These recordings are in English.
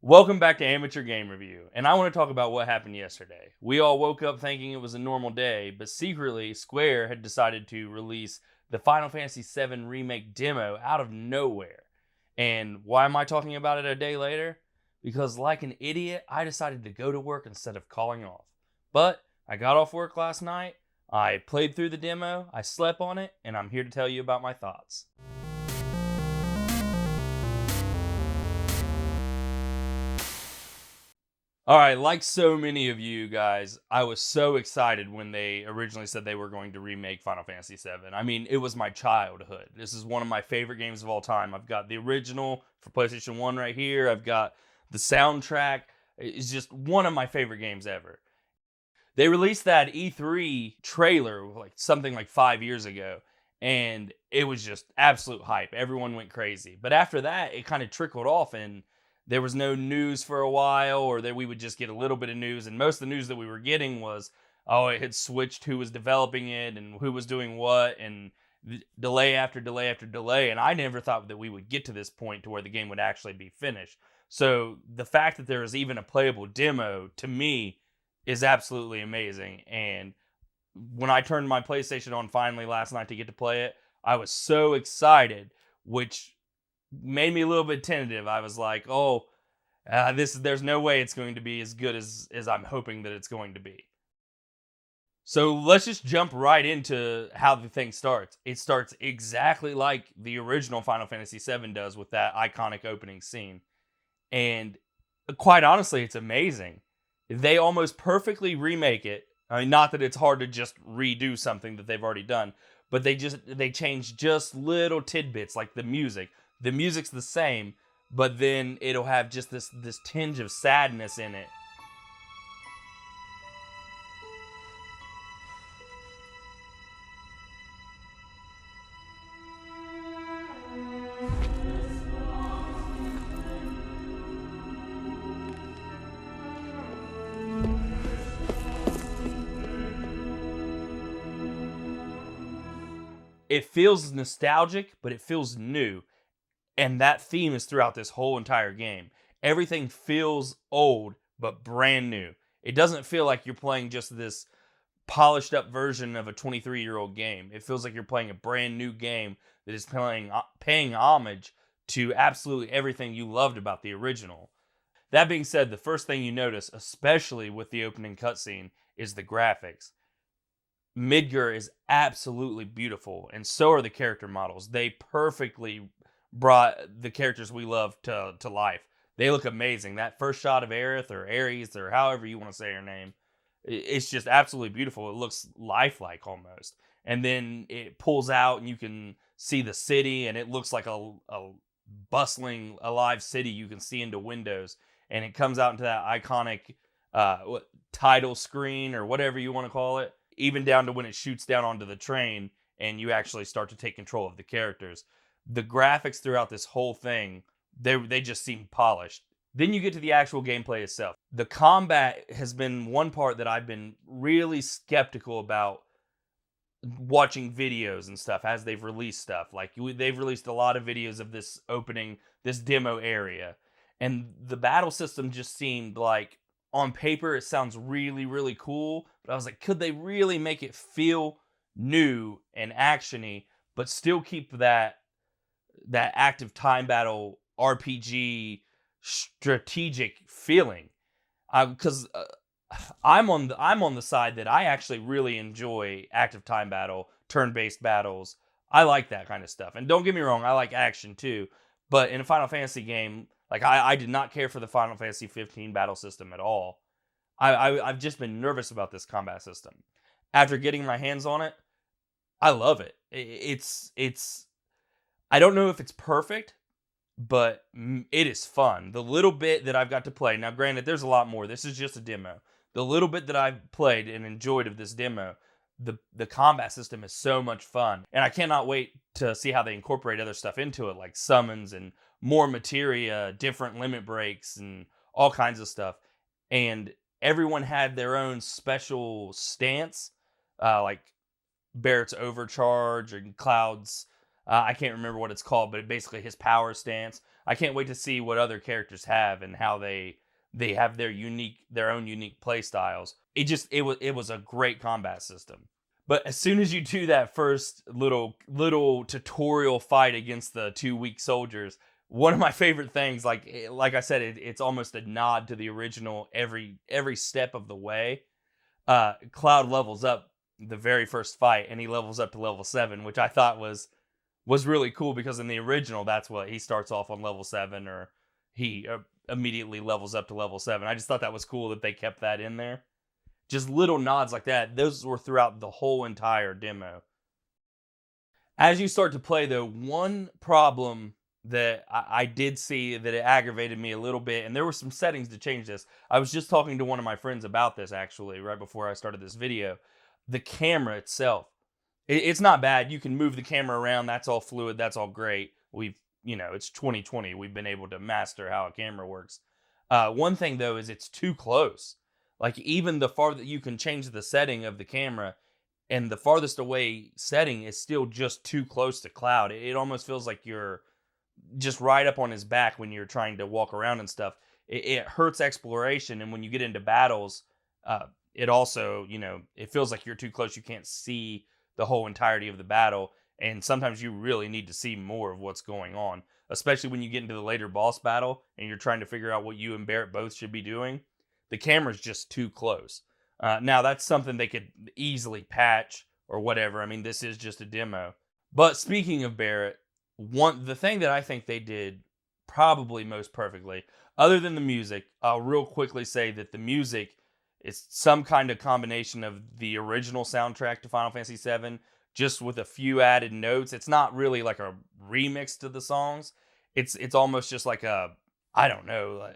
Welcome back to Amateur Game Review, and I want to talk about what happened yesterday. We all woke up thinking it was a normal day, but secretly, Square had decided to release the Final Fantasy VII Remake Demo out of nowhere. And why am I talking about it a day later? Because like an idiot, I decided to go to work instead of calling off. But I got off work last night, I played through the demo, I slept on it, and I'm here to tell you about my thoughts. All right, like so many of you guys, I was so excited when they originally said they were going to remake Final Fantasy VII. I mean, it was my childhood. This is one of my favorite games of all time. I've got the original for PlayStation 1 right here. I've got the soundtrack. It's just one of my favorite games ever. They released that E3 trailer like something like 5 years ago, and it was just absolute hype. Everyone went crazy. But after that, it kind of trickled off, and there was no news for a while, or that we would just get a little bit of news. And most of the news that we were getting was, oh, it had switched who was developing it and who was doing what, and delay after delay after delay. And I never thought that we would get to this point to where the game would actually be finished. So the fact that there is even a playable demo, to me, is absolutely amazing. And when I turned my PlayStation on finally last night to get to play it, I was so excited, which made me a little bit tentative. I was like, "Oh, there's no way it's going to be as good as I'm hoping that it's going to be." So let's just jump right into how the thing starts. It starts exactly like the original Final Fantasy VII does with that iconic opening scene, and quite honestly, it's amazing. They almost perfectly remake it. I mean, not that it's hard to just redo something that they've already done, but they change just little tidbits like the music. The music's the same, but then it'll have just this tinge of sadness in it. It feels nostalgic, but it feels new. And that theme is throughout this whole entire game. Everything feels old, but brand new. It doesn't feel like you're playing just this polished up version of a 23-year-old game. It feels like you're playing a brand new game that is paying homage to absolutely everything you loved about the original. That being said, the first thing you notice, especially with the opening cutscene, is the graphics. Midgar is absolutely beautiful, and so are the character models. They perfectly brought the characters we love to life. They look amazing. That first shot of Aerith or Ares or however you want to say her name, it's just absolutely beautiful. It looks lifelike almost. And then it pulls out and you can see the city, and it looks like a bustling, alive city you can see into windows. And it comes out into that iconic title screen or whatever you want to call it, even down to when it shoots down onto the train and you actually start to take control of the characters. The graphics throughout this whole thing, they just seem polished. Then you get to the actual gameplay itself. The combat has been one part that I've been really skeptical about watching videos and stuff as they've released stuff. Like they've released a lot of videos of this opening, this demo area, and the battle system just seemed like on paper it sounds really really cool, but I was like, could they really make it feel new and actiony, but still keep that active time battle RPG strategic feeling? Because I'm on the side that I actually really enjoy active time battle, turn-based battles. I like that kind of stuff. And don't get me wrong, I like action too. But in a Final Fantasy game, like I did not care for the Final Fantasy 15 battle system at all. I've just been nervous about this combat system. After getting my hands on it, I love it. It's I don't know if it's perfect, but it is fun. The little bit that I've got to play. Now, granted, there's a lot more. This is just a demo. The little bit that I've played and enjoyed of this demo, the combat system is so much fun. And I cannot wait to see how they incorporate other stuff into it, like summons and more materia, different limit breaks, and all kinds of stuff. And everyone had their own special stance, like Barrett's overcharge and Cloud's, I can't remember what it's called, but basically his power stance. I can't wait to see what other characters have and how they have their own unique play styles. It was a great combat system. But as soon as you do that first little tutorial fight against the two weak soldiers, one of my favorite things, like I said, it's almost a nod to the original every step of the way. Cloud levels up the very first fight, and he levels up to level 7, which I thought was really cool because in the original, that's what he starts off on level 7, or he immediately levels up to level 7. I just thought that was cool that they kept that in there. Just little nods like that. Those were throughout the whole entire demo. As you start to play, though, one problem that I did see that it aggravated me a little bit, and there were some settings to change this. I was just talking to one of my friends about this, actually, right before I started this video. The camera itself, it's not bad. You can move the camera around. That's all fluid. That's all great. It's 2020. We've been able to master how a camera works. One thing, though, is it's too close. Like, even the farther you can change the setting of the camera, and the farthest away setting is still just too close to Cloud. It almost feels like you're just right up on his back when you're trying to walk around and stuff. It hurts exploration, and when you get into battles, it also, it feels like you're too close. You can't see the whole entirety of the battle, and sometimes you really need to see more of what's going on, especially when you get into the later boss battle and you're trying to figure out what you and Barrett both should be doing. The camera's just too close. Now, that's something they could easily patch or whatever. I mean, this is just a demo. But speaking of Barrett, the thing that I think they did probably most perfectly, other than the music, I'll real quickly say that the music is some kind of combination of the original soundtrack to Final Fantasy VII, just with a few added notes. It's not really like a remix to the songs. It's almost just like I don't know.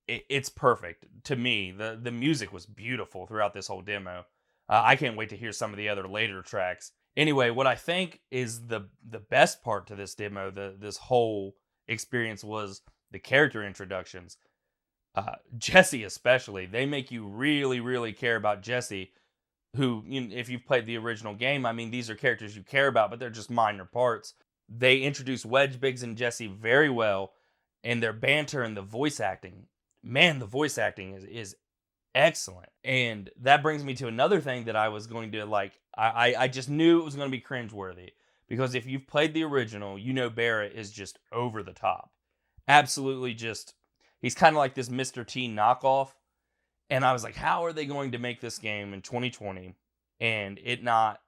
It's perfect to me. The music was beautiful throughout this whole demo. I can't wait to hear some of the other later tracks. Anyway, what I think is the best part to this demo, this whole experience, was the character introductions. Jesse especially. They make you really, really care about Jesse, who, if you've played the original game, I mean, these are characters you care about, but they're just minor parts. They introduce Wedge, Biggs, and Jesse very well, and their banter and the voice acting. Man, the voice acting is excellent. And that brings me to another thing that I was going to like. I just knew it was going to be cringeworthy, because if you've played the original, Barrett is just over the top. Absolutely just, he's kind of like this Mr. T knockoff. And I was like, how are they going to make this game in 2020 and it not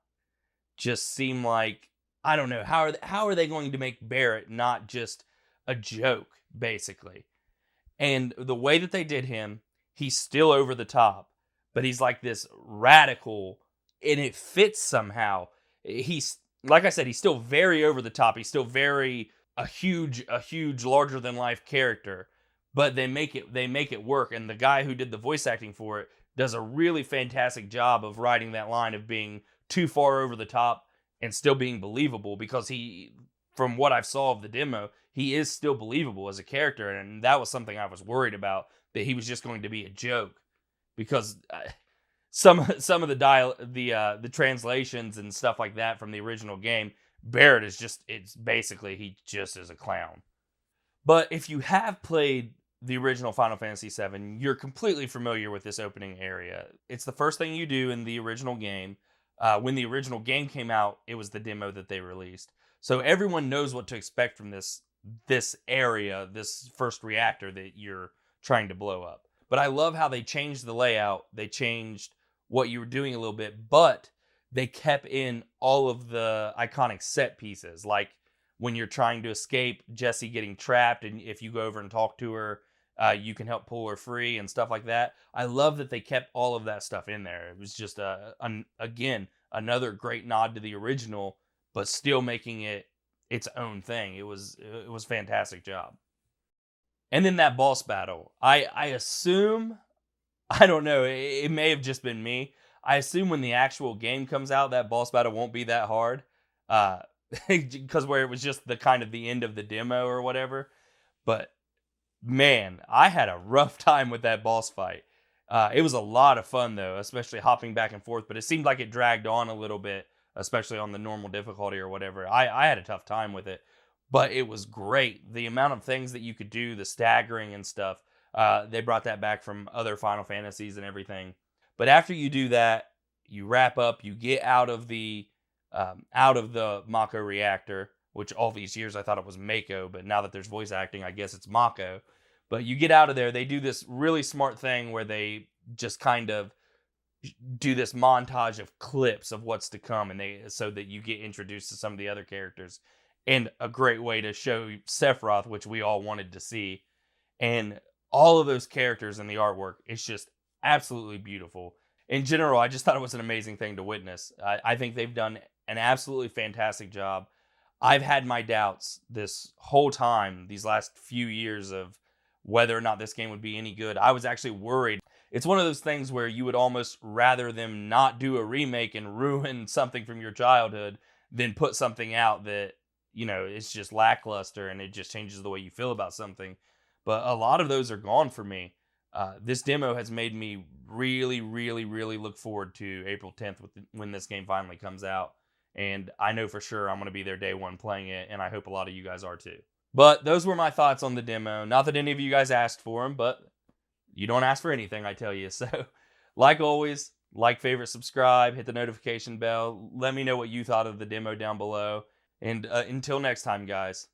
just seem like, I don't know, how are they going to make Barrett not just a joke, basically? And the way that they did him, he's still over the top, but he's like this radical, and it fits somehow. He's, like I said, he's still very over the top. He's still very a huge, larger than life character, but they make it work. And the guy who did the voice acting for it does a really fantastic job of riding that line of being too far over the top and still being believable, because he, from what I've saw of the demo, he is still believable as a character. And that was something I was worried about, that he was just going to be a joke, because some of the translations and stuff like that from the original game, Barrett is just, it's basically, he just is a clown. But if you have played the original Final Fantasy VII, you're completely familiar with this opening area. It's the first thing you do in the original game. When the original game came out, it was the demo that they released. So everyone knows what to expect from this area, this first reactor that you're trying to blow up. But I love how they changed the layout. They changed what you were doing a little bit, but they kept in all of the iconic set pieces, like when you're trying to escape Jessie getting trapped, and if you go over and talk to her, you can help pull her free and stuff like that. I love that they kept all of that stuff in there. It was just, again, another great nod to the original, but still making it its own thing. It was a fantastic job. And then that boss battle, I assume, I don't know, it may have just been me. I assume when the actual game comes out, that boss battle won't be that hard. Because where it was just the kind of the end of the demo or whatever. But man, I had a rough time with that boss fight. It was a lot of fun though, especially hopping back and forth, but it seemed like it dragged on a little bit, especially on the normal difficulty or whatever. I had a tough time with it. but it was great. The amount of things that you could do, the staggering and stuff, they brought that back from other Final Fantasies and everything. But after you do that, you wrap up, you get out of the Mako reactor, which all these years I thought it was Mako, but now that there's voice acting, I guess it's Mako. But you get out of there, they do this really smart thing where they just kind of do this montage of clips of what's to come, and they so that you get introduced to some of the other characters, and a great way to show Sephiroth, which we all wanted to see. And all of those characters in the artwork, it's just absolutely beautiful. In general, I just thought it was an amazing thing to witness. I think they've done an absolutely fantastic job. I've had my doubts this whole time, these last few years, of whether or not this game would be any good. I was actually worried. It's one of those things where you would almost rather them not do a remake and ruin something from your childhood than put something out that, it's just lackluster and it just changes the way you feel about something. But a lot of those are gone for me. This demo has made me really, really, really look forward to April 10th when this game finally comes out. And I know for sure I'm going to be there day one playing it, and I hope a lot of you guys are too. But those were my thoughts on the demo. Not that any of you guys asked for them, but you don't ask for anything, I tell you. So, like always, like, favorite, subscribe, hit the notification bell. Let me know what you thought of the demo down below. And until next time, guys.